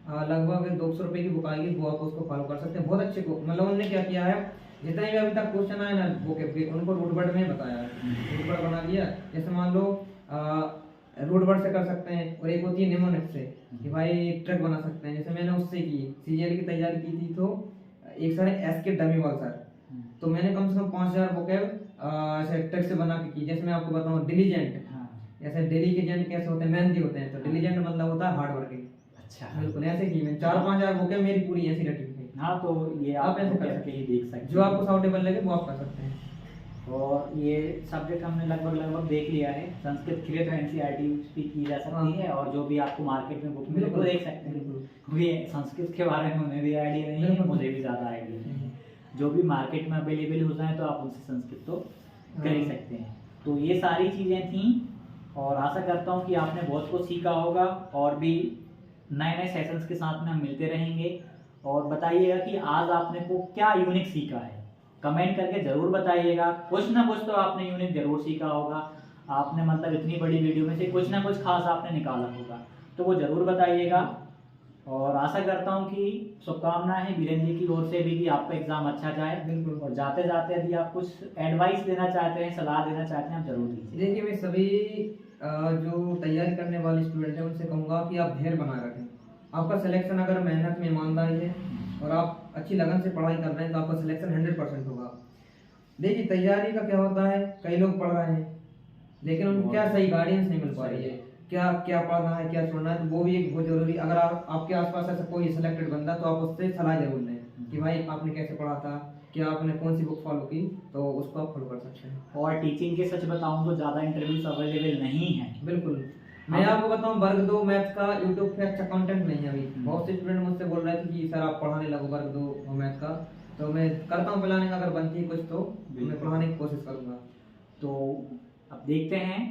लगभग 200 रुपए की बुक आएगी, वो आप उसको फॉलो कर सकते हैं, बहुत अच्छे को। मतलब उन्होंने क्या किया है, जितने भी अभी तक क्वेश्चन आए ना बुकैप के, उनको रूट वर्ड में बताया है, रूट वर्ड बना दिया। जैसे मान लो रूट वर्ड से कर सकते हैं, और एक होती है निमोनिक्स से कि भाई ट्रक बना सकते हैं, जैसे मैंने उससे की सीजीएल की तैयारी की थी, तो एक सर है एस के डमीवाल सर, तो मैंने कम से कम 5000 बुकैप ऐसे ट्रक से बना के की। जैसे मैं आपको बताऊं डिलीजेंट, जैसे डिलीजेंट कैसे होते हैं, मेहनती होते हैं, तो डिलीजेंट मतलब होता है हार्ड वर्किंग। अच्छा, बिल्कुल ऐसे की मैं 4-5000 बुकें मेरी पूरी ऐसी रखी हुई। हाँ, तो ये आप ऐसे करके ही देख सकते हैं, जो आपको साउटेबल लगे वो आप कर सकते हैं। और ये सब्जेक्ट हमने लगभग देख लिया है। संस्कृत के लिए तो एनसीईआरटी स्पीक की जा सकती है, और जो भी आपको मार्केट में बुक मिले वो देख सकते हैं। क्योंकि संस्कृत के बारे में उन्हें भी आइडिया नहीं है, मुझे भी ज़्यादा आइडिया नहीं है। जो भी मार्केट में अवेलेबल होता है तो आप उनसे संस्कृत तो कर ही सकते हैं। तो ये सारी चीज़ें थी, और आशा करता हूँ कि आपने बहुत कुछ सीखा होगा, और भी नए नए सेशंस के साथ में हम मिलते रहेंगे। और बताइएगा कि आज आपने को क्या यूनिक सीखा है, कमेंट करके ज़रूर बताइएगा। कुछ ना कुछ तो आपने यूनिक जरूर सीखा होगा, आपने मतलब इतनी बड़ी वीडियो में से कुछ ना कुछ खास आपने निकाला होगा, तो वो ज़रूर बताइएगा। और आशा करता हूँ कि शुभकामनाएं हैं बीरेन जी की ओर से भी कि आपका एग्ज़ाम अच्छा जाए। बिल्कुल। और जाते जाते यदि आप कुछ एडवाइस देना चाहते हैं, सलाह देना चाहते हैं, आप जरूर दीजिए। देखिए, मैं सभी जो तैयारी करने वाले स्टूडेंट हैं उनसे कहूँगा कि आप धैर्य बनाए रखें। आपका सिलेक्शन अगर मेहनत में ईमानदारी है और आप अच्छी लगन से पढ़ाई कर रहे हैं तो आपका सिलेक्शन 100% होगा। देखिए, तैयारी का क्या होता है, कई लोग पढ़ रहे हैं लेकिन उनको क्या सही गाइडेंस नहीं मिल पा रही है, क्या क्या पढ़ना है, क्या छोड़ना है, तो वो भी एक बहुत जरूरी। अगर आपके आसपास ऐसा कोई सिलेक्टेड बंदा, तो आप उससे सलाह जरूर लें कि भाई आपने कैसे पढ़ा था, क्या आपने कौन सी बुक फॉलो की, तो उसको आप फॉलो कर सकते हैं। और टीचिंग के सच बताऊं तो ज़्यादा इंटरव्यूज अवेलेबल नहीं है। बिल्कुल, मैं आपको बताऊं, वर्ग 2 मैथ का यूट्यूब पे अच्छा कंटेंट नहीं है अभी। बहुत से स्टूडेंट मुझसे बोल रहे थे कि सर आप पढ़ाने लगो वर्ग 2 मैथ का, तो मैं करता हूँ प्लानिंग, अगर बनती है कुछ तो मैं पढ़ाने की कोशिश करूँगा। तो अब देखते हैं।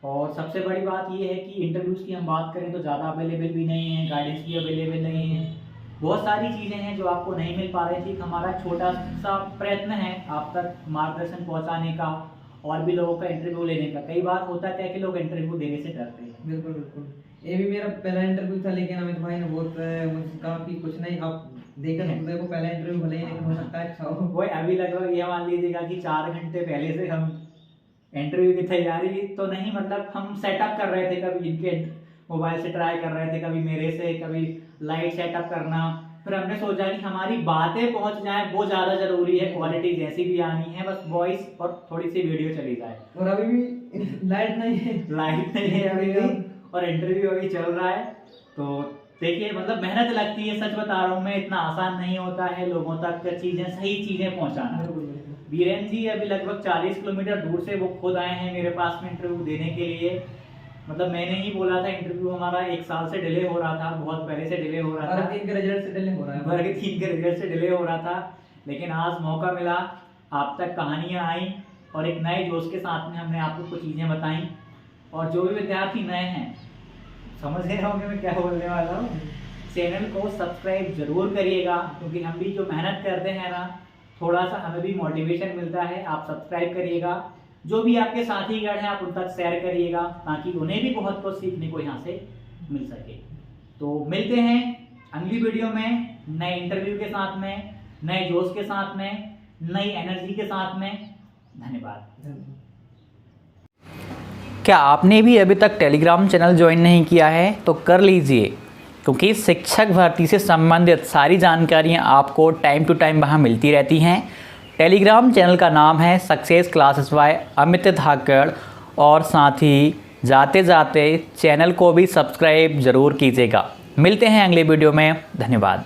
और सबसे बड़ी बात ये है कि इंटरव्यूज़ की हम बात करें तो ज़्यादा अवेलेबल भी नहीं है, गाइडेंस भी अवेलेबल नहीं है, बहुत सारी चीज़ें हैं जो आपको नहीं मिल पा रही थी। हमारा छोटा सा प्रयत्न है आप तक मार्गदर्शन पहुंचाने का और भी लोगों का इंटरव्यू लेने का। कई बार होता है कि लोग इंटरव्यू देने से डरते हैं। बिल्कुल बिल्कुल, ये भी मेरा पहला इंटरव्यू था, लेकिन अमित भाई ने बहुत मुझसे कहा कि कुछ नहीं, आप देखो पहला इंटरव्यू भले ही नहीं हो सकता है अच्छा हो। वही अभी लगभग ये मान लीजिएगा कि 4 घंटे पहले से हम इंटरव्यू की तैयारी तो नहीं, मतलब हम सेटअप कर रहे थे, कभी इनके मोबाइल से ट्राई कर रहे थे, कभी मेरे से, कभी लाइट सेटअप करना। फिर हमने सोचा कि हमारी बातें पहुंच जाएं वो ज़्यादा ज़रूरी है, क्वालिटी जैसी भी आनी है, बस वॉइस और थोड़ी सी वीडियो चली जाए। और अभी भी लाइट नहीं है, लाइट नहीं है अभी भी, और इंटरव्यू अभी चल रहा है। तो देखिए, मतलब मेहनत लगती है, सच बता रहा हूँ मैं, इतना आसान नहीं होता है लोगों तक चीज़ें, सही चीज़ें पहुँचाना। वीरेंद्र जी अभी लगभग 40 किलोमीटर दूर से वो खुद आए हैं मेरे पास में इंटरव्यू देने के लिए। मतलब मैंने ही बोला था, इंटरव्यू हमारा 1 साल से डिले हो रहा था, बहुत पहले से डिले हो रहा था, वर्ग 3 के रिजल्ट से डिले हो रहा है, वर्ग 3 के रिजल्ट से डिले हो रहा था। लेकिन आज मौका मिला, आप तक कहानियाँ आई और एक नए जोश के साथ में हमने आपको कुछ चीज़ें बताई। और जो भी विद्यार्थी नए हैं, समझ रहे होंगे मैं क्या बोलने वाला हूँ, चैनल को सब्सक्राइब जरूर करिएगा, क्योंकि हम भी जो मेहनत करते हैं ना, थोड़ा सा हमें भी मोटिवेशन मिलता है। आप सब्सक्राइब करिएगा, जो भी आपके साथीगण हैं आप उन तक शेयर करिएगा, ताकि उन्हें भी बहुत कुछ सीखने को यहाँ से मिल सके। तो मिलते हैं अगली वीडियो में नए इंटरव्यू के साथ में, नए जोश के साथ में, नई एनर्जी के साथ में। धन्यवाद। क्या आपने भी अभी तक टेलीग्राम चैनल ज्वाइन नहीं किया है तो कर लीजिए, क्योंकि शिक्षक भर्ती से संबंधित सारी जानकारियाँ आपको टाइम टू टाइम वहाँ मिलती रहती हैं। टेलीग्राम चैनल का नाम है सक्सेस क्लासेस बाय अमित धाकड़, और साथ ही जाते जाते चैनल को भी सब्सक्राइब ज़रूर कीजिएगा। मिलते हैं अगले वीडियो में। धन्यवाद।